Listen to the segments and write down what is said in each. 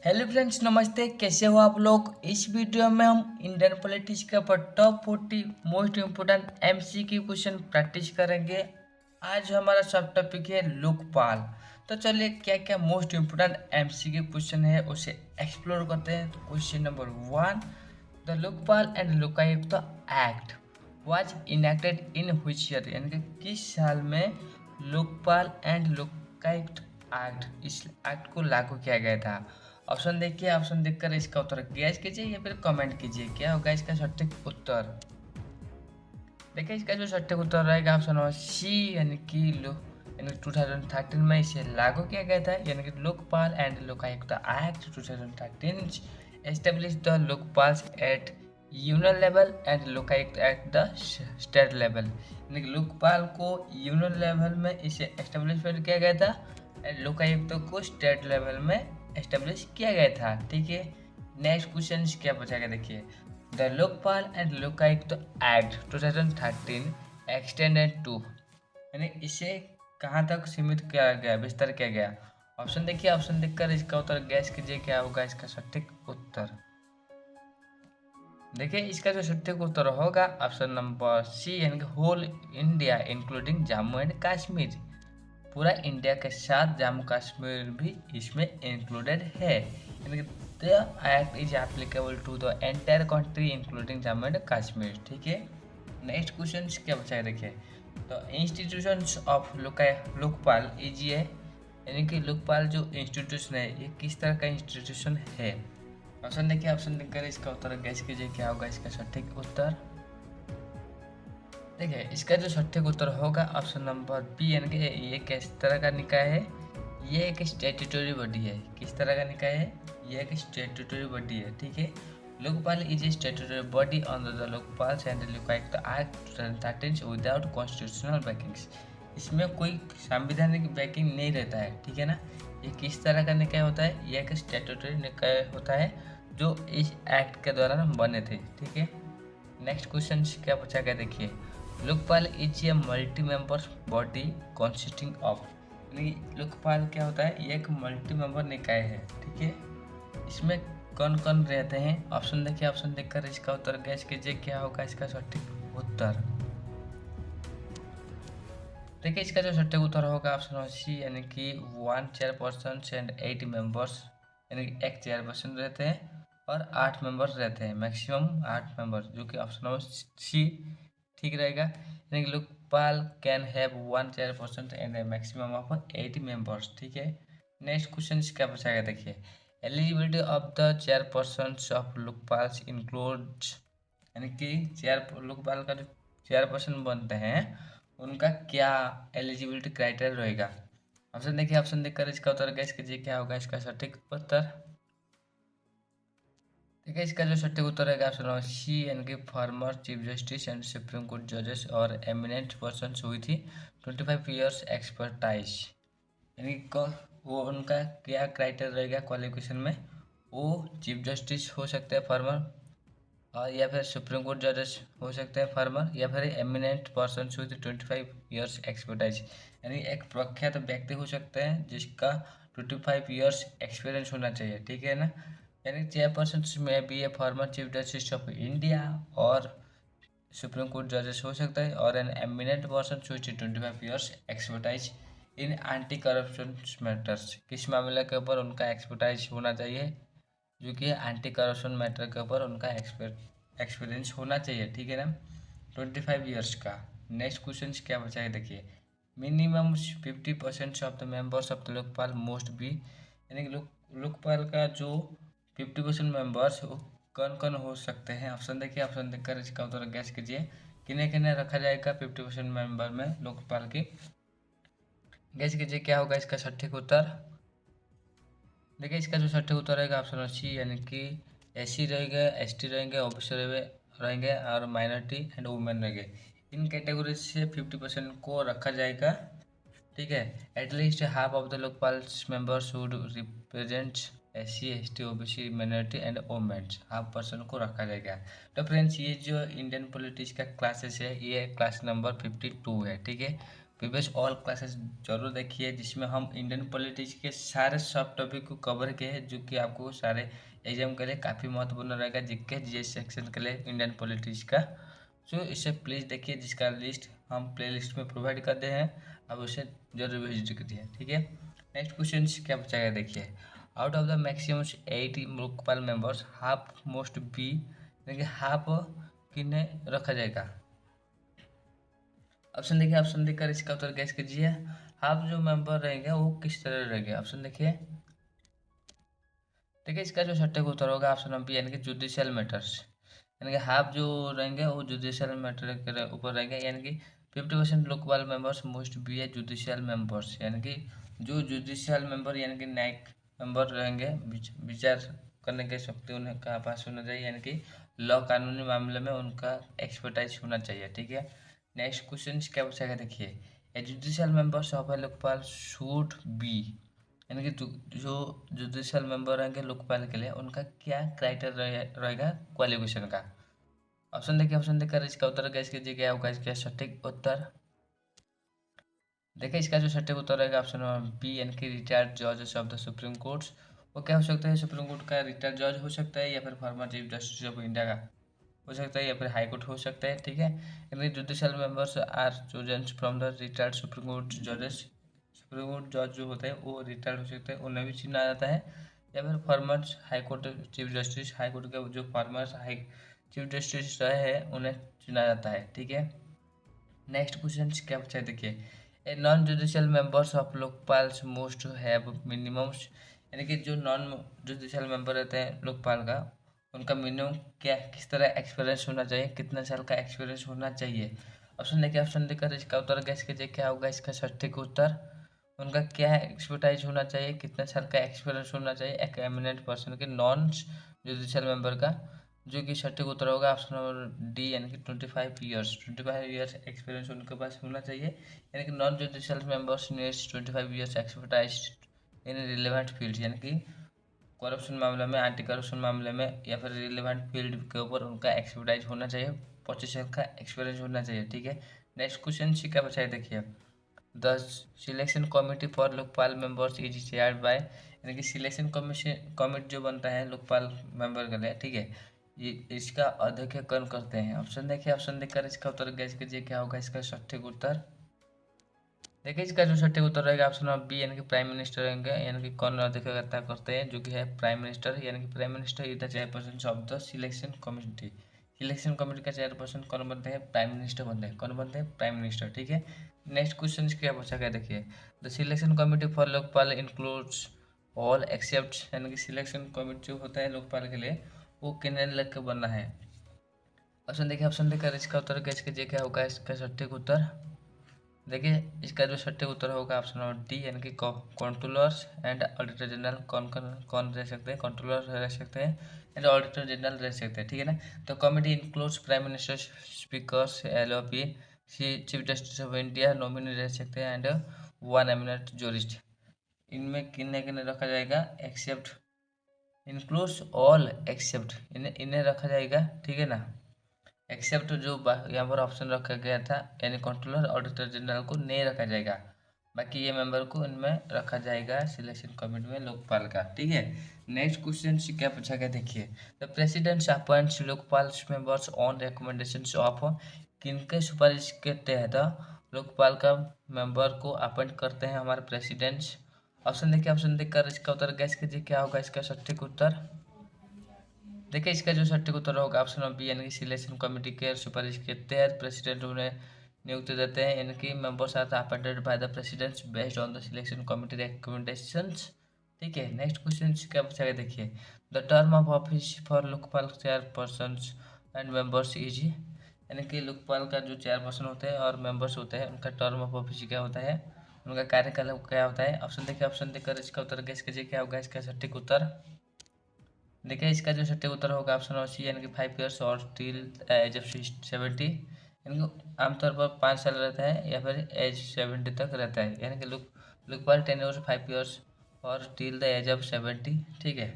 Hello friends, नमस्ते। कैसे हो आप लोग। इस वीडियो में हम इंडियन पॉलिटिक्स के ऊपर top 40 most important MCQ question practice करेंगे। आज हमारा सब टॉपिक है लोकपाल। तो चलिए क्या क्या मोस्ट इम्पोर्टेंट एमसीक्यू क्वेश्चन है उसे एक्सप्लोर करते हैं। तो question number 1, the Lokpal and Lokayukta act was enacted in which year, यानी कि किस साल में लोकपाल एंड लोकायुक्त एक्ट इस एक्ट को लागू किया गया था। ऑप्शन देखिए, ऑप्शन देखकर इसका उत्तर गैस कीजिए या फिर कमेंट कीजिए क्या होगा इसका सटीक उत्तर। देखिए इसका जो सटीक उत्तर रहेगा ऑप्शन नंबर सी, यानी कि 2013 में इसे लागू किया गया था। यानी कि Lokpal and Lokayukta act 2013 establish the Lokpals at union level and Lokayukta at the state level. यानी कि लोकपाल को यूनियन लेवल में इसे एस्टेब्लिशमेंट किया गया था एंड लोकायुक्त को स्टेट लेवल में एस्टेब्लिश किया गया था। ठीक है, नेक्स्ट क्वेश्चन क्या बचा गया देखिए। The Lokpal and Lokayukta act 2013 extended to, यानी इसे कहाँ तक सीमित किया गया, विस्तार किया गया। ऑप्शन देखिए, ऑप्शन देखकर इसका उत्तर गैस कीजिए क्या होगा इसका सटीक उत्तर। देखिए इसका जो सटीक उत्तर होगा ऑप्शन नंबर सी, यानी कि whole India including Jammu and Kashmir. पूरा इंडिया के साथ जम्मू कश्मीर भी इसमें इंक्लूडेड है। यानी कि the act is applicable to the entire country including Jammu and Kashmir. ठीक है, नेक्स्ट क्वेश्चन क्या बचा है देखिए। तो इंस्टीट्यूशंस ऑफ लोकपाल इज ये, यानी कि लोकपाल जो इंस्टीट्यूशन है ये किस तरह का इंस्टीट्यूशन है। ऑप्शन देखिए, ऑप्शन देखकर इसका उत्तर गैस कीजिए क्या होगा इसका सटीक उत्तर। देखिए इसका जो सटीक उत्तर होगा ऑप्शन नंबर बी, यानी कि ये किस तरह का निकाय है। ये एक स्टैट्यूटरी बॉडी है। किस तरह का निकाय है, ये एक स्टैट्यूटरी बॉडी है। ठीक है, Lokpal is a statutory body under the Lokpal and Lokayukta act 2013 without constitutional backings. इसमें कोई संवैधानिक बैकिंग नहीं रहता है। ठीक है ना, ये किस तरह का निकाय होता है, ये एक स्टैट्यूटरी निकाय होता है जो इस एक्ट के दौरान बने थे। ठीक है, नेक्स्ट क्वेश्चन क्या पूछा गया देखिए। Lokpal is a multi member body consisting of, यानी लोकपाल क्या होता है, ये एक मल्टी मेंबर निकाय है। ठीक है, इसमें कौन कौन रहते हैं। ऑप्शन देखिए, ऑप्शन देखकर इसका उत्तर गैस कीजिए क्या होगा इसका सटीक उत्तर। देखिए इसका जो सटीक उत्तर होगा ऑप्शन सी, यानी कि 1 चेयरपर्सन एंड 8 मेंबर्स, यानी कि एक चेयरपर्सन रहते हैं और 8 मेंबर्स रहते हैं, मैक्सिमम 8 मेंबर्स, जो कि ऑप्शन नंबर सी ठीक रहेगा। यानी कि Lokpal can have 1 chairperson and A maximum of 8 members. ठीक है, नेक्स्ट क्वेश्चन क्या पूछा देखिए। Eligibility of the chairperson of Lokpal includes, यानी कि लोकपाल का जो चेयरपर्सन बनते हैं उनका क्या एलिजिबिलिटी क्राइटेरिया रहेगा। ऑप्शन देखिए, ऑप्शन देखकर इसका उत्तर गैस कीजिए क्या होगा इसका सटीक उत्तर। देखिए इसका जो सटीक उत्तर रहेगा ऑप्शन नंबर सी, यानी कि farmer chief justice and supreme court जजेस और एमिनेंट पर्सन हुई थी 25 ईयर्स एक्सपर्टाइज। यानी वो उनका क्या क्राइटेरिया रहेगा क्वालिफिकेशन में, वो चीफ जस्टिस हो सकते हैं फॉर्मर, और या फिर सुप्रीम कोर्ट जजेस हो सकते हैं फॉर्मर, या फिर eminent person with 25 years expertise, यानी एक प्रख्यात व्यक्ति हो सकते हैं जिसका 25 ईयर्स एक्सपीरियंस होना चाहिए। ठीक है ना, यानी चेयरपर्सन में भी ए farmer chief justice of India और सुप्रीम कोर्ट जजेस हो सकता है, और an eminent person with 25 years expertise in anti corruption matters. किस मामले के ऊपर उनका एक्सपर्टाइज होना चाहिए, जो कि एंटी करप्शन मैटर के ऊपर उनका एक्सपीरियंस होना चाहिए। ठीक है ना, 25 ईयर्स का। नेक्स्ट क्वेश्चन क्या बचा है देखिए। Minimum 50% of the members of the Lokpal must be, यानी कि लोकपाल का जो 50% मेंबर्स कौन कौन हो सकते हैं। ऑप्शन देखिए, ऑप्शन देखकर इसका उत्तर गैस कीजिए किन्हें किन्हें रखा जाएगा 50% मेंबर में लोकपाल की। गैस कीजिए क्या होगा इसका सटीक उत्तर। देखिए इसका जो सटीक उत्तर रहेगा ऑप्शन सी, यानी कि एससी रहेंगे, एसटी रहेंगे, ओबीसी रहेंगे और माइनॉरिटी एंड वुमेन रहेंगे। इन कैटेगरी से 50% को रखा जाएगा। ठीक है, at least half of the Lokpal members would represent SC, ST, OBC, minority and womens. Half person को रखा जाएगा। तो फ्रेंड्स ये जो इंडियन पॉलिटिक्स का क्लासेस है ये क्लास नंबर 52 है। ठीक है, प्रीवियस ऑल क्लासेस जरूर देखिए, जिसमें हम इंडियन पॉलिटिक्स के सारे सब टॉपिक को कवर किए हैं, जो कि आपको सारे एग्जाम के लिए काफ़ी महत्वपूर्ण रहेगा, जीके जीएस सेक्शन के लिए इंडियन पॉलिटिक्स का। सो इसे प्लीज़ देखिए, जिसका लिस्ट हम प्ले लिस्ट में प्रोवाइड कर दे हैं, अब उसे जरूर विजिट करिए, ठीक है। नेक्स्ट क्वेश्चन क्या बचाएगा देखिए, out of the maximum 8 Lokpal members half must be, यानी कि हाफ किन्हें रखा जाएगा। ऑप्शन देखिए, ऑप्शन देखकर इसका उत्तर गैस कीजिए। हाफ जो मेंबर रहेंगे वो किस तरह रहेंगे, ऑप्शन देखिए। देखिए इसका जो सट्टे का उत्तर होगा ऑप्शन बी, यानी कि जुडिशियल मैटर्स, यानी कि हाफ जो रहेंगे वो जुडिशियल मैटर के ऊपर रहेंगे, यानी कि 50% लोकपाल मेंबर्स मोस्ट बी है जुडिशियल मेंबर्स, यानी कि जो जुडिशियल मेंबर यानी कि न्यायिक मेंबर रहेंगे, विचार करने की शक्ति उन्हें का पास होना चाहिए, यानी कि लॉ कानूनी मामले में उनका एक्सपर्टाइज होना चाहिए, ठीक है। नेक्स्ट क्वेश्चन क्या पूछेगा देखिए, a judicial members of A Lokpal should be, यानी कि जो जुडिशियल मेंबर रहेंगे लोकपाल के लिए उनका क्या क्राइटेरिया रहेगा क्वालिफिकेशन का। ऑप्शन देखिए, ऑप्शन देखकर इसका उत्तर गैस कीजिए, क्या होगा इसका सटीक उत्तर। देखिए इसका जो सटीक उत्तर रहेगा ऑप्शन बी, यानी कि रिटायर्ड जजेस ऑफ द सुप्रीम कोर्ट्स। वो क्या हो सकता है, सुप्रीम कोर्ट का रिटायर्ड जज हो सकता है, या फिर farmer chief justice of India का हो सकता है, या फिर हाई कोर्ट हो सकता है, ठीक है। यानी judicial members are chosen from the retired supreme court जजेस। सुप्रीम कोर्ट जज जो होते हैं वो रिटायर्ड हो सकते हैं, उन्हें भी चुना जाता है, या फिर farmer high court chief justice, high court के जो फॉर्मर हाई चीफ जस्टिस रहे हैं उन्हें चुना जाता है, ठीक है। नेक्स्ट क्वेश्चन क्या पूछा है देखिए, a non judicial members of Lokpal most have minimum, यानी कि जो नॉन जुडिशियल मेंबर रहते हैं लोकपाल का, उनका मिनिमम क्या किस तरह एक्सपीरियंस होना चाहिए, कितने साल का एक्सपीरियंस होना चाहिए। ऑप्शन देखिए, ऑप्शन देकर इसका उत्तर गैस कीजिए, क्या होगा इसका सटीक उत्तर। उनका क्या एक्सपर्टाइज होना चाहिए, कितने साल का एक्सपीरियंस होना चाहिए एक एमिनेंट पर्सन के नॉन जुडिशियल मेंबर का, जो कि सटीक उत्तर होगा ऑप्शन नंबर डी, यानी कि 25 ईयर्स। 25 ईयर्स एक्सपीरियंस उनके पास होना चाहिए, यानी कि non judicial members needs 25 years expertise in relevant field, यानी कि करप्शन मामले में, एंटी करप्शन मामले में, या फिर रिलेवेंट फील्ड के ऊपर उनका एक्सपर्टाइज होना चाहिए, 25 साल का एक्सपीरियंस होना चाहिए, ठीक है। नेक्स्ट क्वेश्चन क्या बचा है देखिए, the selection committee for Lokpal members is chaired by, यानी कि सिलेक्शन कमीशन कमिटी जो बनता है लोकपाल मेंबर के लिए, ठीक है, ये इसका अध्यक्ष कौन करते हैं। ऑप्शन देखिए, ऑप्शन देखकर इसका उत्तर गैस कीजिए, क्या होगा इसका सटीक उत्तर। देखिए इसका जो सटीक उत्तर रहेगा ऑप्शन नंबर बी, यानी कि प्राइम मिनिस्टर रहेंगे, यानी कि कौन अध्यक्षता करते हैं, जो कि है प्राइम मिनिस्टर, यानी कि prime minister is the chairperson of the selection committee. Selection committee का चेयरपर्सन कौन बनते हैं, प्राइम मिनिस्टर बनते हैं, कौन बनते हैं, प्राइम मिनिस्टर, ठीक है। नेक्स्ट क्वेश्चन क्या पूछा गया देखिए, the selection committee for Lokpal includes all except, यानी कि सिलेक्शन कमिटी जो होता है लोकपाल के लिए वो किन्हें लग के बनना है। ऑप्शन देखिए, ऑप्शन देकर इसका उत्तर गैस कीजिए, क्या होगा इसका सटीक उत्तर। देखिए इसका जो सटीक उत्तर होगा ऑप्शन नंबर डी, यानी कि कंट्रोलर्स एंड ऑडिटर जनरल, कौन कौन कौन रह सकते हैं, कंट्रोलर रह सकते हैं एंड ऑडिटर जनरल रह सकते हैं, ठीक है ना। तो committee includes prime minister, speakers, LOP, chief justice of India nominee रह सकते हैं, एंड वन एमिनेंट जूरिस्ट। इनमें किन्हें किन्हें रखा जाएगा, एक्सेप्ट इंक्लूड्स ऑल एक्सेप्ट, इन्हें इन्हें रखा जाएगा, ठीक है ना। एक्सेप्ट जो यहाँ पर ऑप्शन रखा गया था, यानी कंट्रोलर ऑडिटर जनरल को नहीं रखा जाएगा, बाकी ये मेंबर को इनमें रखा जाएगा सिलेक्शन कमिटी में लोकपाल का, ठीक है। नेक्स्ट क्वेश्चन क्या पूछा गया देखिए, the president appoints Lokpal members on recommendation of, किनके सुपारिश के तहत लोकपाल का मेंबर को अपॉइंट करते हैं हमारे प्रेसिडेंट्स। ऑप्शन देखिए, ऑप्शन देखकर इसका उत्तर गैस कीजिए, क्या होगा इसका सटीक उत्तर। देखिए इसका जो सटीक उत्तर होगा ऑप्शन नंबर बी, यानी कि सिलेक्शन कमेटी के सुपारिश के तहत प्रेसिडेंट उन्हें नियुक्ति देते हैं, यानी कि members are appointed by the president based on the selection committee recommendations, ठीक है। नेक्स्ट क्वेश्चन क्या पूछा गया देखिए, the term of office for Lokpal chairperson and members is, यानी कि लोकपाल का जो चेयरपर्सन होते हैं और मेंबर्स होते हैं उनका टर्म ऑफ ऑफिस क्या होता है, उनका कार्यकाल क्या होता है। ऑप्शन देखिए, ऑप्शन देकर इसका उत्तर गैस कीजिए, क्या होगा इसका सटीक उत्तर। देखिए इसका जो सटीक उत्तर होगा ऑप्शन नंबर सी, यानी कि 5 ईयर्स और टिल एज ऑफ 70, यानी कि आमतौर पर 5 साल रहता है या फिर एज 70 तक रहता है, यानी कि लोकपाल टेन्योर 5 ईयर्स और टिल द एज ऑफ 70, ठीक है।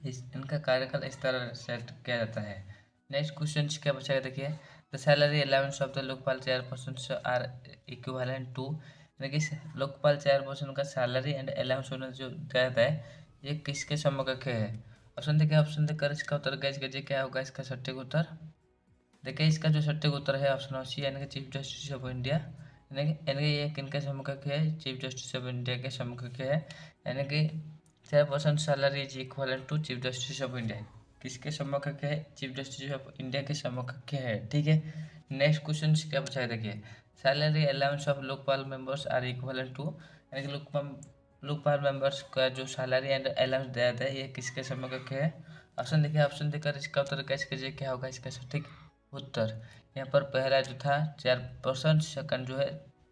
इनका कार्यकाल इस तरह सेट किया जाता है। नेक्स्ट क्वेश्चन क्या बचा है देखिए, the salary allowance of the Lokpal chairperson are equivalent to, यानी कि लोकपाल चेयरपर्सन का सैलरी एंड अलाउंस होना जो रहता है ये किसके समकक्ष है। ऑप्शन देखिए, ऑप्शन देकर इसका उत्तर गैस कीजिए क्या होगा इसका सटीक उत्तर। देखिए इसका जो सटीक उत्तर है ऑप्शन सी, यानी कि चीफ जस्टिस ऑफ इंडिया, यानी कि ये किनके समकक्ष है, चीफ जस्टिस ऑफ इंडिया के समकक्ष है, यानी कि 6% salary is equal to chief justice of India. किसके समकक्ष है, चीफ जस्टिस ऑफ इंडिया के समकक्ष है। ठीक है, नेक्स्ट क्वेश्चन क्या पूछा है देखिए, salary allowance of Lokpal members are equal to, यानी कि लोकपाल मेंबर्स का जो सैलरी एंड अलाउंस दिया जाता है ये किसके समकक्ष है। ऑप्शन देखिए, ऑप्शन देकर इसका उत्तर कैसे कीजिए क्या होगा इसका सटीक उत्तर। यहाँ पर पहला जो था 4%, सेकंड जो है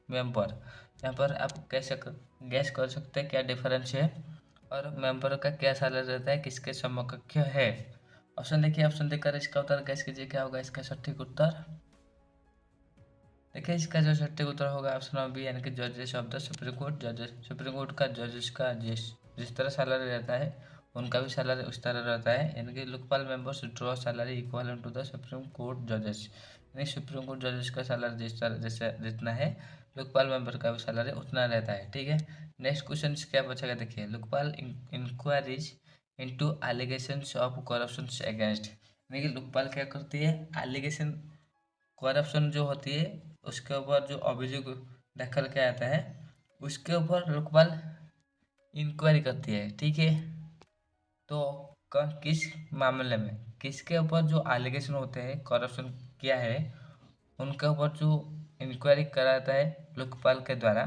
मेंबर। यहाँ पर आप कैसे गैस कर सकते हैं क्या डिफरेंस है और मेंबर का क्या सैलरी रहता है किसके समकक्ष है। ऑप्शन देखिए, ऑप्शन देकर इसका उत्तर गैस कीजिए क्या होगा इसका सटीक उत्तर। देखिए इसका जो सटीक उत्तर होगा ऑप्शन नंबर बी, यानी कि जजेस ऑफ द सुप्रीम कोर्ट। जजेस सुप्रीम कोर्ट का जजेस का जिस तरह सैलरी रहता है उनका भी सैलरी उस तरह रहता है, यानी कि Lokpal members draw salary equal to the supreme court जजेस, यानी सुप्रीम कोर्ट जजेस का सैलरी जिस तरह जैसे जितना है लोकपाल मेंबर का भी सैलरी उतना रहता है। ठीक है, नेक्स्ट क्वेश्चन क्या बचेगा देखिए, Lokpal inquiries into allegations of corruption against, यानी कि लोकपाल क्या करती है, एलिगेशन करप्शन जो होती है उसके ऊपर जो अभियोग दाखिल किया जाता है उसके ऊपर लोकपाल इंक्वायरी करती है। ठीक है, तो किस मामले में किसके ऊपर जो एलिगेशन होते हैं करप्शन किया है उनके ऊपर जो इंक्वायरी कराता है लोकपाल के द्वारा,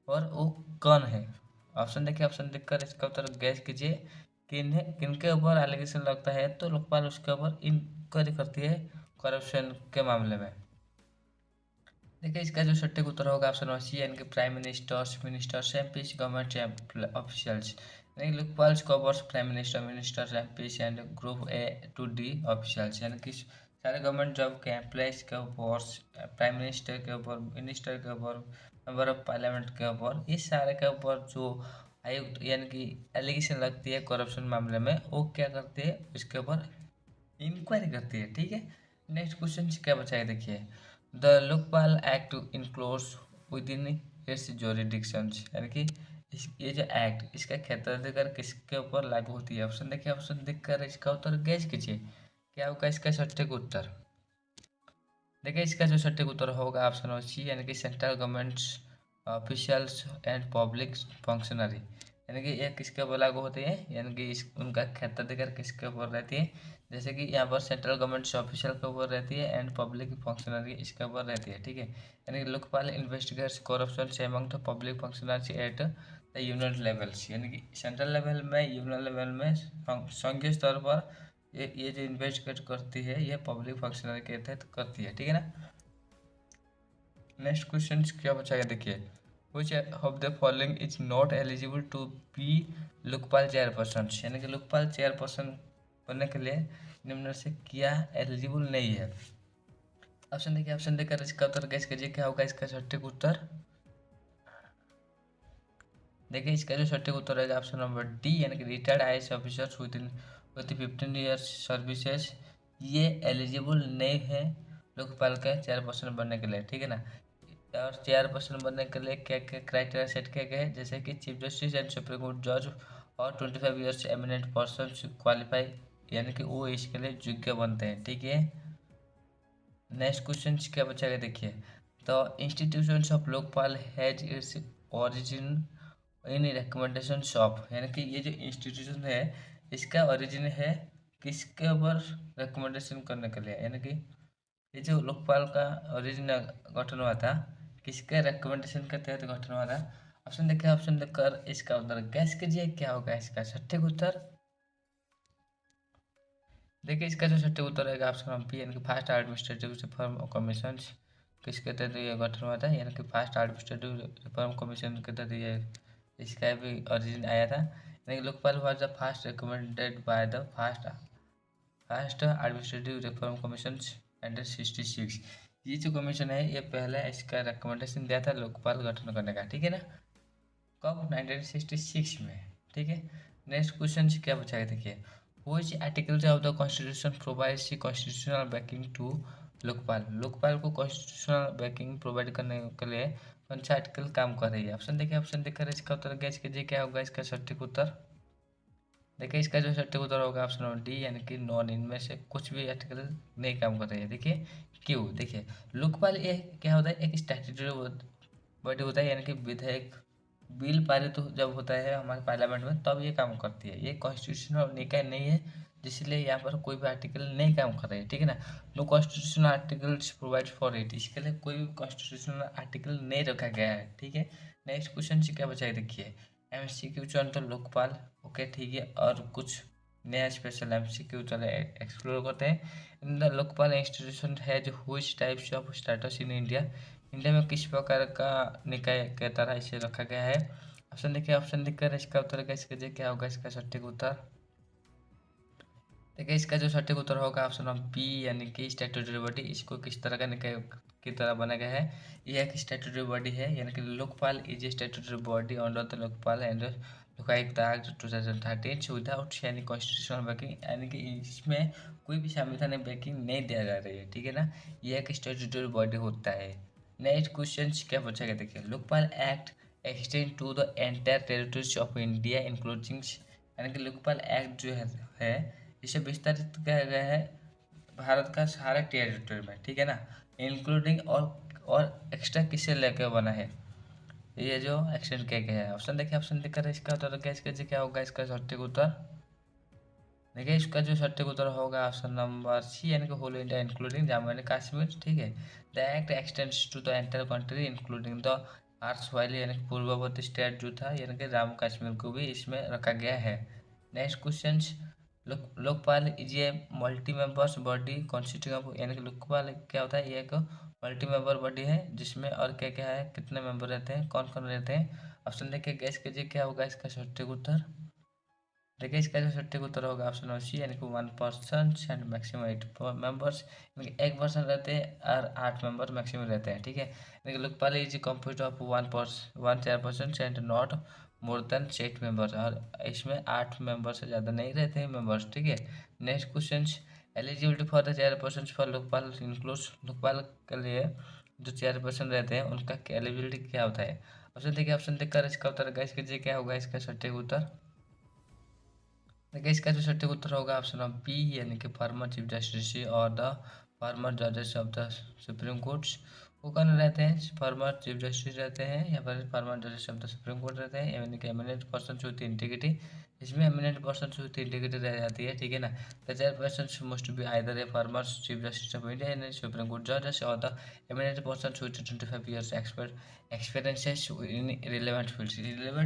और वो कौन है। ऑप्शन देखिए, ऑप्शन देखकर इसका उत्तर गैस कीजिए किनके ऊपर एलिगेशन लगता है, तो लोकपाल उसके ऊपर इंक्वायरी करती है करप्शन के मामले में। देखिए इसका जो सटीक उत्तर होगा ऑप्शन नंबर सी, यानी कि prime ministers MPs government officials, यानी Lokpal covers prime minister, ministers, MPs and group A to D officials, यानी कि सारे गवर्नमेंट जॉब के एम्प्लॉयज के ऊपर, प्राइम मिनिस्टर के ऊपर, मिनिस्टर के ऊपर, मेंबर ऑफ पार्लियामेंट के ऊपर, इस सारे के ऊपर जो आयुक्त यानी कि एलिगेशन लगती है करप्शन मामले में वो क्या करती है इसके ऊपर इंक्वायरी करती है। ठीक है, नेक्स्ट क्वेश्चन क्या बचा है देखिए, the Lokpal act includes within its jurisdictions, यानी कि ये जो एक्ट इसका क्षेत्राधिकार किसके ऊपर लागू होती है। ऑप्शन देखिए, ऑप्शन देखकर इसका उत्तर गैस कीजिए क्या होगा इसका सटीक उत्तर। देखिए इसका जो सटीक उत्तर होगा ऑप्शन नंबर सी, यानी कि central government officials and public functionary, यानी कि ये किसके ऊपर लागू होते हैं, यानी कि इस उनका क्षेत्राधिकार किसके ऊपर रहती है, जैसे कि यहाँ पर सेंट्रल गवर्नमेंट ऑफिशियल के ऊपर रहती है एंड पब्लिक फंक्शनरी इसके ऊपर रहती है। ठीक है, यानी कि Lokpal investigates corruption among the public functionary at the union levels, यानी कि सेंट्रल लेवल में, यूनियन लेवल में, संघीय स्तर पर ये जो इन्वेस्टिगेट करती है ये पब्लिक फंक्शनरी के तहत करती है। ठीक है ना, नेक्स्ट क्वेश्चन क्या बचाएगा देखिए, which of the following is not eligible to be Lokpal chairperson, यानी कि लोकपाल चेयरपर्सन बनने के लिए निम्न से क्या एलिजिबल नहीं है। ऑप्शन देखिए, ऑप्शन देकर इसका उत्तर गैस कीजिए क्या होगा इसका सटीक उत्तर। देखिए इसका जो सटीक उत्तर है ऑप्शन नंबर डी, यानी कि retired IAS officers with 15 years services, ये एलिजिबल नहीं है लोकपाल का चेयरपर्सन बनने के लिए। ठीक है ना, और चेयरपर्सन बनने के लिए क्या क्या क्राइटेरिया सेट किए गए हैं, जैसे कि chief justice and supreme court जज और 25 ईयर्स एमिनेंट पर्सन क्वालिफाई, यानी कि वो इसके लिए योग्य बनते हैं। ठीक है, नेक्स्ट क्वेश्चन क्या बचेगा देखिए, the institutions of Lokpal has its origin in recommendations of, यानी कि ये जो इंस्टीट्यूशन है इसका ओरिजिन है किसके ऊपर रिकमेंडेशन करने के लिए, यानी कि ये जो लोकपाल का ओरिजिन गठन हुआ था किसके रिकमेंडेशन के तहत गठन हुआ था। ऑप्शन देखिए, ऑप्शन देखकर इसका उत्तर गैस कीजिए क्या होगा इसका सटीक उत्तर। देखिए इसका जो सटीक उत्तर रहेगा ऑप्शन नंबर बी, यानी कि फास्ट एडमिनिस्ट्रेटिव रिफॉर्म कमीशन किसके तहत ये गठन हुआ था, यानी कि फास्ट एडमिनिस्ट्रेटिव रिफॉर्म कमीशन के तहत ये इसका भी ओरिजिन आया था, यानी कि Lokpal was the fast recommended by the fast administrative reform commission under 66, ये जो कमीशन है ये पहले इसका रिकमेंडेशन दिया था लोकपाल गठन करने का। ठीक है ना, कब 1966 में। ठीक है, नेक्स्ट क्वेश्चन क्या बचा है देखिए, which articles of the constitution provides constitutional backing to Lokpal को कॉन्स्टिट्यूशनल बैकिंग प्रोवाइड करने के लिए कौन सा आर्टिकल काम कर रही है? ऑप्शन देखकर इसका उत्तर गैस कीजिए, क्या होगा इसका सटीक उत्तर? देखिए इसका जो सटीक उत्तर होगा ऑप्शन नंबर डी, यानी कि नॉन। इनमें से कुछ भी आर्टिकल नहीं काम कर रही है। देखिए क्यों? देखिए लोकपाल ये क्या होता है, एक स्टैट्यूटरी बॉडी होता है, यानी कि विधेयक बिल पारित जब होता है हमारे पार्लियामेंट में तब ये काम करती है। ये कॉन्स्टिट्यूशनल निकाय नहीं है, जिसलिए यहाँ पर कोई भी आर्टिकल नहीं काम कर रही है, ठीक है ना। No constitutional articles provide for it, इसके लिए कोई भी कॉन्स्टिट्यूशनल आर्टिकल नहीं रखा गया है, ठीक है। नेक्स्ट क्वेश्चन से क्या बचा है, देखिए एमसीक्यू चुन तो लोकपाल, ओके ठीक है। और कुछ नया स्पेशल एमसीक्यू चले एक्सप्लोर करते हैं। In the Lokpal institution has which types of status in India, India में किस प्रकार का निकाय के तरह इसे रखा गया है? ऑप्शन देखिए, ऑप्शन देखकर इसका उत्तर गैस कीजिए, क्या होगा इसका सटीक उत्तर? देखिए इसका जो सटीक उत्तर होगा ऑप्शन नंबर बी, यानी कि स्टैट्यूटरी बॉडी। इसको किस तरह का निकाय की तरह बनाया गया है? यह एक स्टैट्यूटरी बॉडी है, यानी कि Lokpal is a statutory body under the Lokpal and Lokayukta act 2013 without यानी कॉन्स्टिट्यूशनल बैकिंग, यानी कि इसमें कोई भी संवैधानिक बैकिंग नहीं दिया जा रही है, ठीक है ना। यह एक स्टैट्यूटरी बॉडी होता है। नेक्स्ट क्वेश्चन क्या पूछेगा, देखिए Lokpal act extend to the entire territories of India including, यानी कि लोकपाल एक्ट जो है इसे विस्तारित किया गया है भारत का सारे टेरिटरी में, ठीक है ना। इंक्लूडिंग और एक्स्ट्रा किसे लेकर बना है, ये जो एक्सटेंड किया गया है? ऑप्शन देखिए, ऑप्शन देखकर इसका उत्तर गैस कीजिए, क्या होगा इसका सटीक उत्तर? देखिए इसका जो सटीक उत्तर होगा ऑप्शन नंबर सी, यानी कि whole India including Jammu and Kashmir, ठीक है। The act extends to the entire country including the arts valley, यानी कि पूर्ववर्ती स्टेट जो था, यानी कि जम्मू कश्मीर को भी इसमें रखा गया है। Next question, Lokpal is a multi members body constituting of, यानी कि लोकपाल क्या होता है, ये एक मल्टी मेंबर बॉडी है जिसमें और क्या क्या है, कितने मेंबर रहते हैं, कौन कौन रहते हैं? ऑप्शन देखिए, गैस कीजिए, क्या होगा इसका सटीक उत्तर? देखिए इसका जो सटीक उत्तर होगा ऑप्शन नंबर सी, यानी कि 1 पर्सन एंड मैक्सिमम 8 मेंबर्स, यानी कि 1 पर्सन रहते हैं और 8 मेंबर मैक्सिमम रहते हैं, ठीक है। यानी कि Lokpal is compose of 1 chair person and not more than 8 members, और इसमें 8 मेंबर से ज़्यादा नहीं रहते हैं मेंबर्स, ठीक है। Next question, eligibility for the chairperson for Lokpal includes, Lokpal के लिए जो चेयरपर्सन रहते हैं उनका एलिजिबिलिटी क्या होता है? ऑप्शन देखिए, ऑप्शन देखकर इसका उत्तर गैस कीजिए, क्या होगा इसका सटीक उत्तर? देखिए इसका जो सटीक उत्तर होगा ऑप्शन ऑफ बी, यानी कि फॉर्मर चीफ जस्टिस और द फॉर्मर जजेस ऑफ द सुप्रीम कोर्ट्स। वो कौन रहते हैं? फॉर्मर चीफ जस्टिस रहते हैं या फिर फॉर्मर जजेस ऑफ द सुप्रीम कोर्ट रहते हैं, यानी कि एमिनेंट पर्सन विथ इंटीग्रिटी। इसमें एमिनेंट पर्सन विथ इंटीग्रिटी रह जाती है, ठीक है ना। The chairperson must be either A farmer chief justice of India यानी सुप्रीम कोर्ट जजेस और the eminent person with 25 years experiences in relevant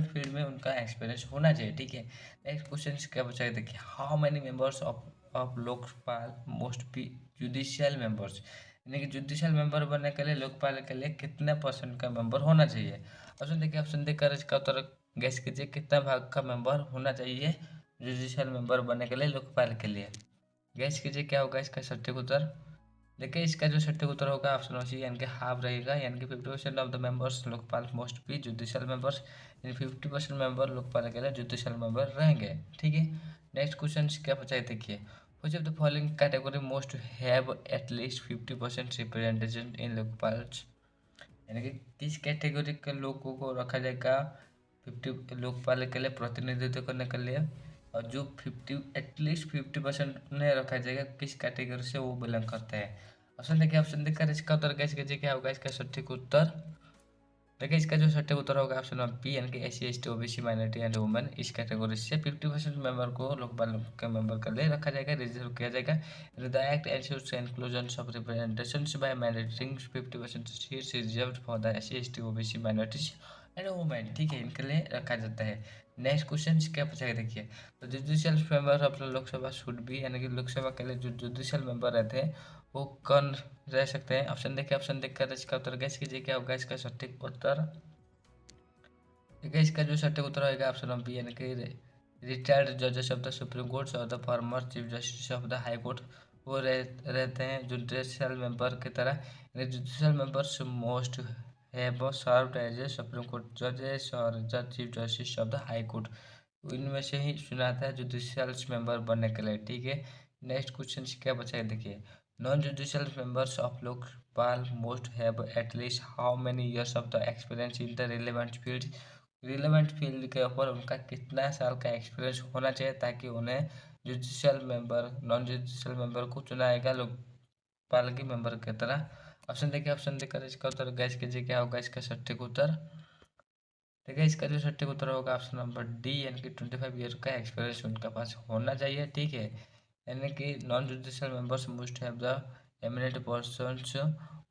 field में उनका एक्सपीरियंस होना चाहिए, ठीक है। नेक्स्ट क्वेश्चन क्या बचा है, देखिए how many members of Lokpal must be judicial members, यानी कि जुडिशियल मेंबर बनने के लिए लोकपाल के लिए कितने परसेंट का मेंबर होना चाहिए? ऑप्शन देखिए, ऑप्शन देकर इसका उत्तर गैस कीजिए, कितना भाग का मेंबर होना चाहिए जुडिशियल मेंबर बनने के लिए लोकपाल के लिए? गैस कीजिए, क्या होगा इसका सटीक उत्तर? देखिए इसका जो सटीक उत्तर होगा ऑप्शन सी, यानी कि हाफ रहेगा, यानी कि 50% of the members Lokpal must be judicial members, यानी 50% मेंबर लोकपाल के लिए जुडिशियल मेंबर रहेंगे, ठीक है। नेक्स्ट क्वेश्चन क्या पूछा है, देखिए which of the following category most have at least 50% representation in Lokpal, यानी कि किस कैटेगरी के लोगों को रखा जाएगा 50 लोकपाल के लिए प्रतिनिधित्व करने के लिए, और जो 50 एटलीस्ट 50% उन्हें रखा जाएगा, किस कैटेगरी से वो बिलोंग करते हैं? ऑप्शन देखिए, ऑप्शन देखकर इसका उत्तर कैसे कीजिए, क्या होगा इसका सटीक उत्तर? देखिए इसका जो सटीक उत्तर होगा ऑप्शन नंबर बी, यानी कि SC ST OBC minority and women, इस कैटेगरी से 50% मेंबर को लोकपाल के मेंबर के लिए रखा जाएगा, रिजर्व किया जाएगा। The act ensures inclusion of representation bye mandating 50% seats reserved for the SC ST OBC minorities and women, ठीक है, इनके लिए रखा जाता है। नेक्स्ट क्वेश्चन क्या पूछा है, देखिए तो judicial member of Lok Sabha should be, यानी कि लोकसभा के लिए जो जुडिशियल मेंबर रहते हैं वो कौन रह सकते हैं? ऑप्शन देखिए, ऑप्शन देखकर इसका उत्तर गैस कीजिए, क्या होगा इसका सटीक उत्तर? ठीक है इसका जो सटीक उत्तर होगा ऑप्शन नंबर बी, यानी कि रिटायर्ड जजेस ऑफ द सुप्रीम कोर्ट और the former chief justice of the high court, वो रहते हैं जुडिशियल मेंबर की तरह। Judicial members must have served as a supreme court जजेस और the chief justice of the high court, इनमें से ही चुना था जुडिशियल मेंबर बनने के लिए, ठीक है। नेक्स्ट क्वेश्चन क्या बचा है, देखिए non judicial members of Lokpal most have at least how many years of the experience in the relevant field. Relevant field के ऊपर उनका कितना साल का एक्सपीरियंस होना चाहिए ताकि उन्हें judicial member non judicial member को चुनाएगा लोकपाल की मेंबर की तरह। ऑप्शन देखिए, ऑप्शन देकर इसका उत्तर गैस कीजिए क्या होगा इसका सटीक उत्तर। देखिए इसका जो सटीक उत्तर होगा ऑप्शन नंबर डी, यानी कि 25 ईयर का एक्सपीरियंस उनके पास होना चाहिए। ठीक है, यानी कि non judicial members must have the eminent persons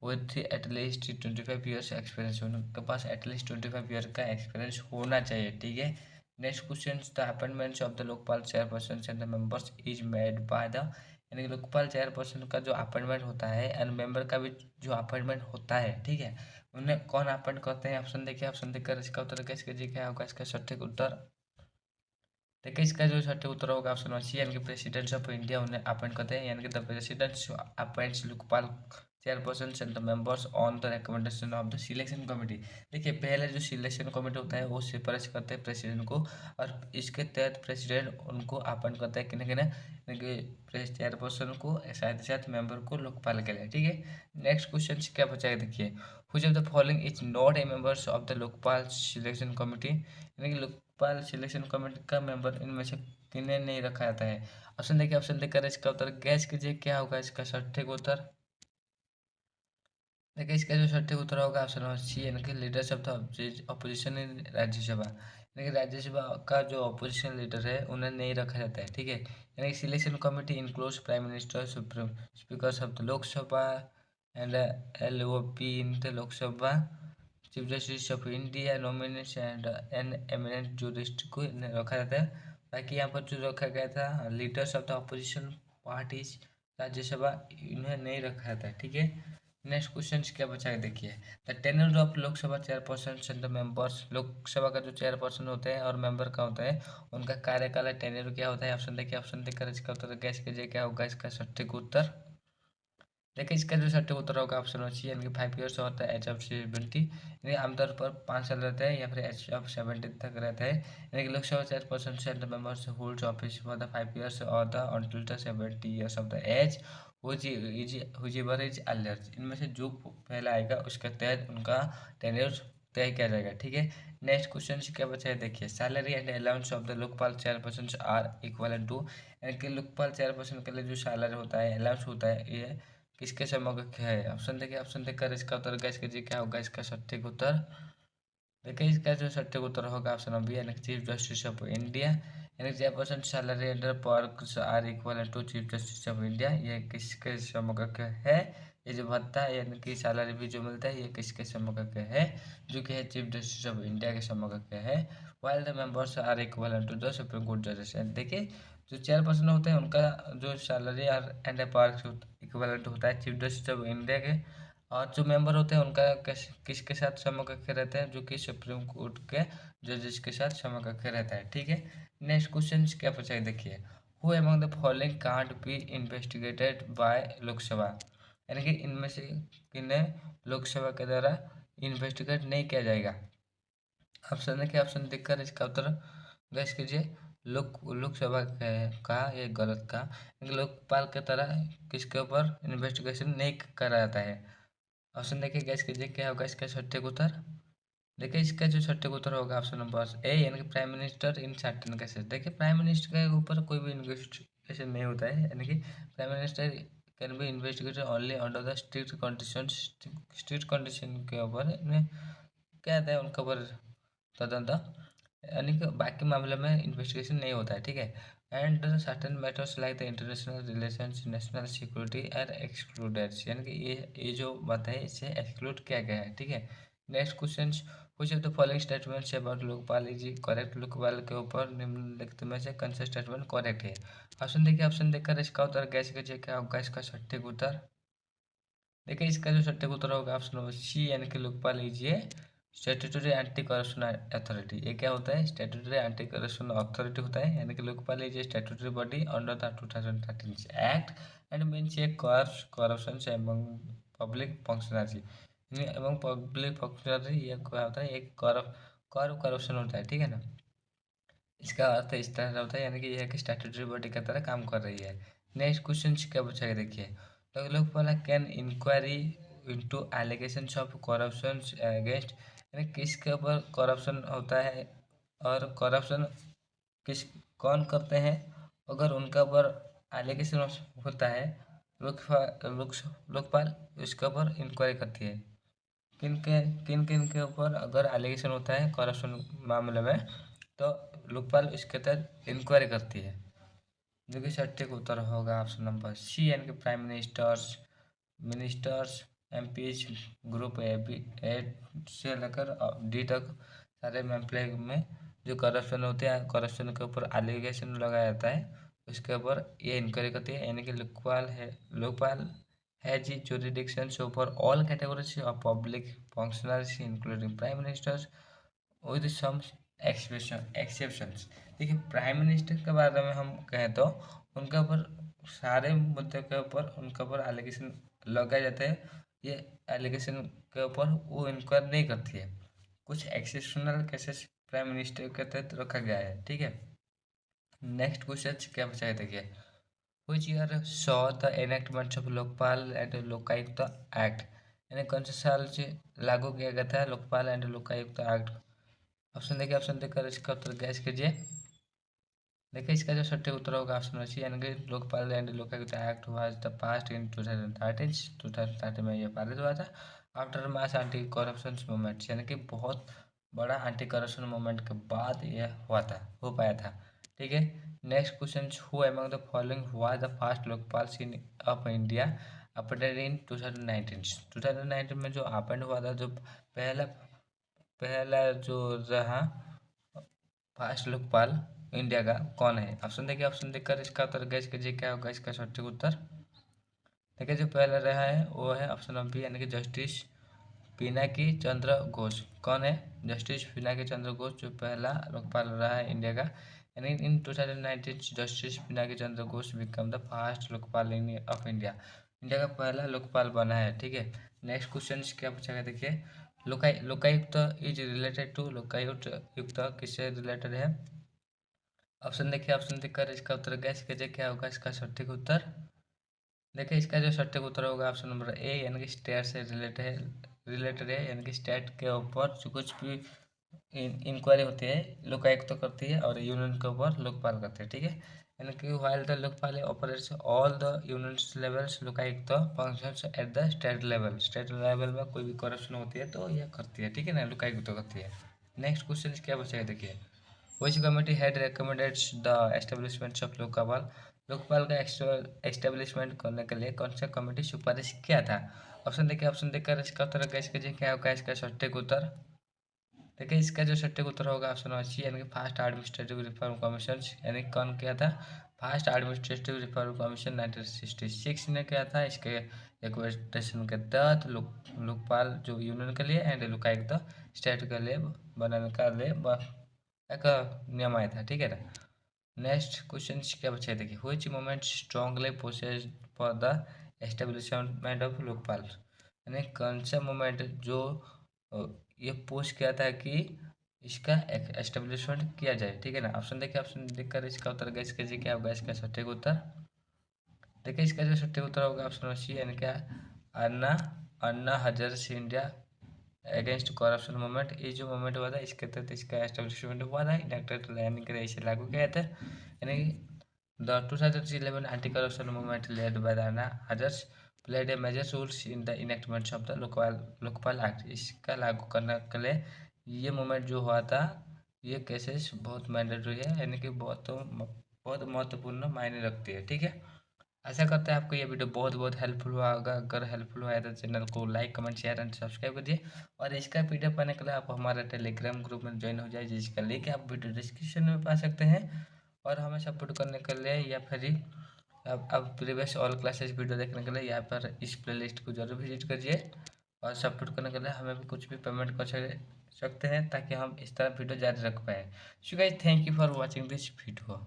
with at least 25 years experience, उनके पास एटलीस्ट 25 ईयर का एक्सपीरियंस होना चाहिए। ठीक है, next question, the appointments of the Lokpal chairperson and the members is made by the, यानी कि लोकपाल चेयरपर्सन का जो अपॉइंटमेंट होता है एंड मेंबर का भी जो अपॉइंटमेंट होता है, ठीक है, उन्हें कौन अपॉइंट करते हैं। ऑप्शन देखिए, ऑप्शन देखकर इसका उत्तर कैसे कीजिए क्या होगा इसका सटीक उत्तर। देखिए इसका जो सटीक उत्तर होगा ऑप्शन वन सी, यानी कि प्रेसिडेंट्स ऑफ इंडिया उन्हें अपॉइंट करते हैं, यानी कि the presidents appoints Lokpal chairperson and the members on the recommendation of the selection committee. देखिए पहले जो सिलेक्शन कमेटी होता है वो सिफारिश करते हैं प्रेसिडेंट को, और इसके तहत प्रेसिडेंट उनको अपॉइंट करता है किन्हें किन्हें, यानी कि प्रेस चेयरपर्सन को, साथ ही साथ मेंबर को लोकपाल के लिए। ठीक है, नेक्स्ट क्वेश्चन क्या बचा है देखिए, which of the following is not a members of the Lokpal selection committee, यानी कि लोकपाल सिलेक्शन कमेटी का मेंबर इनमें से किन्हें नहीं रखा जाता है। ऑप्शन देखिए, ऑप्शन देकर इसका उत्तर गैस कीजिए क्या होगा इसका सटीक उत्तर। देखिए इसका जो सटीक उत्तर होगा ऑप्शन नंबर सी, यानी कि leaders of the opposition in Rajya Sabha, यानी कि राज्यसभा का जो अपोजिशन लीडर है उन्हें नहीं रखा जाता है। ठीक है, यानी कि selection committee includes prime minister, supreme speaker of the Lok Sabha and LOP in the Lok Sabha, chief justice of India, nominates and an eminent jurist को इन्हें रखा जाता है। बाकी यहाँ पर जो रखा गया था leaders of the opposition parties Rajya Sabha, इन्हें नहीं रखा जाता है। ठीक है, नेक्स्ट क्वेश्चन क्या बचा है देखिए, the tenure of Lok Sabha chairperson and the members, Lok Sabha का जो चेयरपर्सन होते हैं और मेंबर का होता है उनका कार्यकाल टेन्योर क्या होता है। ऑप्शन देखिए, ऑप्शन देखकर इसका उत्तर गैस कीजिए क्या होगा इसका सटीक उत्तर। देखिए इसका जो सटीक उत्तर होगा ऑप्शन सी, यानी कि 5 ईयर्स होता है एज ऑफ 70, यानी आमतौर पर 5 साल रहता है या फिर एज ऑफ 70 तक रहता है, यानी कि Lok Sabha chairperson and members holds office for the 5 years और the until the 70 years of the age whichever is earlier, इनमें से जो पहला आएगा उसके तहत उनका टेन्योर तय किया जाएगा। ठीक है, नेक्स्ट क्वेश्चन क्या बचा है देखिए, salary and allowance of the Lokpal chairperson are equal to, यानी कि लोकपाल चेयरपर्सन के लिए जो सैलरी होता है अलाउंस होता है ये किसके समकक्ष है। ऑप्शन देखिए, ऑप्शन देकर इसका उत्तर गैस कीजिए क्या होगा इसका सटीक उत्तर। देखिए इसका जो सटीक उत्तर होगा ऑप्शन बी, यानी चीफ जस्टिस ऑफ इंडिया, यानी chairperson salary under perks are equal to chief justice of India, ये किसके समकक्ष है। ये जो भत्ता है यानी कि सैलरी भी जो मिलता है ये किसके समकक्ष है, जो कि है चीफ जस्टिस ऑफ इंडिया के समकक्ष है। While the members are equal to the supreme court जजेस, देखिए जो चेयरपर्सन होते हैं उनका जो सैलरी और एंड पर्क्स इक्वल होता है चीफ जस्टिस ऑफ इंडिया के, और जो मेंबर होते हैं उनका किसके साथ समकक्ष रहता है, जो कि सुप्रीम कोर्ट के जजेस के साथ समकक्ष रहता है। ठीक है, नेक्स्ट क्वेश्चन क्या पूछा है देखिए, who among the following can't be investigated by Lok Sabha, यानी कि इनमें से किन्हें लोकसभा के द्वारा इन्वेस्टिगेट नहीं किया जाएगा। ऑप्शन है कि ऑप्शन देखकर इसका उत्तर गैस कीजिए। लोकसभा का ये गलत का, लोकपाल के तरह किसके ऊपर इन्वेस्टिगेशन नहीं करा जाता है। ऑप्शन देखिए गैस कीजिए क्या होगा इसका सटीक उत्तर। देखिए इसका जो सटीक उत्तर होगा ऑप्शन नंबर ए, यानी कि prime minister in certain cases. देखिए प्राइम मिनिस्टर के ऊपर कोई भी इन्वेस्टिगेशन नहीं होता है, यानी कि prime minister can be investigated only under the strict condition, strict condition के ऊपर क्या आता है उनके ऊपर तदंत, यानी कि बाकी मामले में इन्वेस्टिगेशन नहीं होता है। ठीक है, and certain matters like the international relations, national security are excluded, यानी कि ये जो बात है इसे एक्सक्लूड किया गया है। ठीक है, नेक्स्ट क्वेश्चन, कुछ of the following statements about Lokpal is correct, Lokpal के ऊपर निम्नलिखित में से कौन सा स्टेटमेंट करेक्ट है। ऑप्शन देखिए, ऑप्शन देखकर इसका उत्तर गैस कीजिए क्या होगा इसका सटीक उत्तर। देखिए इसका जो सटीक उत्तर होगा ऑप्शन नंबर सी, यानी कि Lokpal is a statutory anti corruption authority. ये क्या होता है, स्टैट्यूटरी एंटी करप्शन अथॉरिटी होता है, यानी कि Lokpal is a statutory body under the 2013 act and means A corruption among public functionary, एवं पब्लिक फंक्शनरी ये क्या होता है, एक करप्शन होता है। ठीक है ना, इसका अर्थ इस तरह होता है, यानी कि यह एक स्टैट्यूटरी बॉडी की तरह काम कर रही है। नेक्स्ट क्वेश्चन क्या पूछा है देखिए, The Lokpal can inquiry into allegations of corruption against, यानी किसके ऊपर करप्शन होता है और करप्शन किस कौन करते हैं, अगर उनका ऊपर एलिगेशन होता है लोकपाल उसके ऊपर इंक्वायरी करती है। किन के ऊपर अगर एलिगेशन होता है करप्शन मामले में तो लोकपाल इसके तहत इंक्वायरी करती है। जो कि सटीक उत्तर होगा ऑप्शन नंबर सी, यानी कि prime ministers MPs group A से लेकर डी तक सारे एम्प्लॉय में जो करप्शन होते हैं, करप्शन के ऊपर एलिगेशन लगाया जाता है, उसके ऊपर ये इंक्वायरी करती है। यानी कि Lokpal has jurisdictions over all categories of public functionaries including prime ministers with some exceptions। देखिए प्राइम मिनिस्टर के बारे में हम कहें तो उनके ऊपर सारे मुद्दे के ऊपर उनके ऊपर एलिगेशन लगाए जाते हैं। ये एलिगेशन के ऊपर वो इंक्वायरी नहीं करती है। कुछ एक्सेप्शनल केसेस प्राइम मिनिस्टर के तहत रखा गया है। ठीक है, नेक्स्ट क्वेश्चन क्या पूछा है देखिए, which year saw the enactment of Lokpal and Lokayukta act, यानी कौन से साल से लागू किया गया था Lokpal and Lokayukta act. Option देखिए, ऑप्शन देकर इसका उत्तर गैस कीजिए। देखिए इसका जो सटीक उत्तर होगा ऑप्शन सी, यानी कि Lokpal and Lokayukta act was the passed in 2013 में ये पारित हुआ था after mass anti corruption movement, यानी कि बहुत बड़ा एंटी करप्शन मूवमेंट के बाद यह हो पाया था। ठीक है, next question, who among the following was the first Lokpal in of India updated in 2019 में जो अपेंड हुआ था, जो पहला पहला जो रहा फर्स्ट लोकपाल इंडिया का कौन है। ऑप्शन देखिए, ऑप्शन देखकर इसका उत्तर गैस कीजिए क्या होगा इसका सटीक उत्तर। देखिए जो पहला रहा है वो है ऑप्शन नंबर बी, यानी कि जस्टिस पिनाकी चंद्र घोष। कौन है, जस्टिस पिनाकी चंद्र घोष जो पहला लोकपाल रहा है इंडिया का। यानी इन 2019 justice Pinaki Chandra Ghosh become the first Lokpal in of India, India का पहला लोकपाल बना है। ठीक है, नेक्स्ट क्वेश्चन क्या पूछा गया देखिए, Lokayukta is related to, Lokayukta युक्त किससे रिलेटेड है। ऑप्शन देखिए, ऑप्शन देखकर इसका उत्तर गैस कीजिए क्या होगा इसका सटीक उत्तर। देखिए इसका जो सटीक उत्तर होगा ऑप्शन नंबर ए, यानी कि स्टेट से रिलेटेड है, यानी कि स्टेट के ऊपर जो कुछ भी इंक्वायरी होती है लोकायुक्त तो करती है और यूनियन के ऊपर लोकपाल करते हैं। ठीक है, यानी कि while the Lokpal operates all the union levels, Lokayukta functions eight the state level में कोई भी करप्शन होती है तो यह करती है। ठीक है ना, लोकायुक्त करती है। नेक्स्ट क्वेश्चन क्या बचा है देखिए, which committee had recommended the establishment of Lokpal, Lokpal का एस्टेब्लिशमेंट करने के लिए कौन सा कमेटी सिफारिश किया था। ऑप्शन देखिए, ऑप्शन देकर इसका उत्तर गैस कीजिए क्या होगा इसका सटीक उत्तर। देखिए इसका जो सटीक उत्तर होगा ऑप्शन सी, यानी कि फास्ट एडमिनिस्ट्रेटिव रिफॉर्म कमीशन, यानी कौन किया था, फास्ट एडमिनिस्ट्रेटिव रिफॉर्म कमीशन 1966 ने किया था। इसके रिकमेंडेशन के तहत लोकपाल जो यूनियन के लिए एंड लोकायुक्त स्टेट के लिए बनाने का लिए एक नियम आया था। ठीक है ना, नेक्स्ट क्वेश्चन क्या बचा है देखिए, which movement strongly poses for the establishment of Lokpal, यानी कौन सा मूवमेंट जो ये पोस्ट किया था कि इसका एस्टेब्लिशमेंट किया जाए। ठीक है ना, ऑप्शन देखिए, ऑप्शन देखकर इसका उत्तर गैस कीजिए क्या होगा इसका सटीक उत्तर। देखिए इसका जो सटीक उत्तर होगा ऑप्शन सी, यानी क्या Anna Anna Hazare India against corruption movement. ये जो मूवमेंट हुआ था इसके तहत इसका एस्टेब्लिशमेंट हुआ था, इनेक्टेड यानी कि इसे लागू किया था। यानी the 2011 anti corruption movement led by the Anna Hazare's played a major roles in the enactment of the Lokpal act. इसका लागू करने के लिए ये मूवमेंट जो हुआ था, ये केसेस बहुत मैंडेटरी है, यानी कि बहुत महत्वपूर्ण मायने रखती है। ठीक है, आशा करते हैं आपको ये वीडियो बहुत बहुत हेल्पफुल हुआ होगा। अगर हेल्पफुल हुआ है तो चैनल को like comment share and subscribe कर दिए, और इसका पीडीएफ पाने के लिए आप हमारे टेलीग्राम ग्रुप में ज्वाइन हो जाए, जिसका लिंक आप वीडियो डिस्क्रिप्शन में पा सकते हैं। और हमें सपोर्ट करने के लिए या फिर अब प्रीवियस ऑल क्लासेस वीडियो देखने के लिए यहाँ पर इस प्लेलिस्ट को जरूर विजिट करिए, और सपोर्ट करने के लिए हमें भी कुछ भी पेमेंट कर सकते हैं ताकि हम इस तरह वीडियो जारी रख पाए। So guys, thank you for watching this video.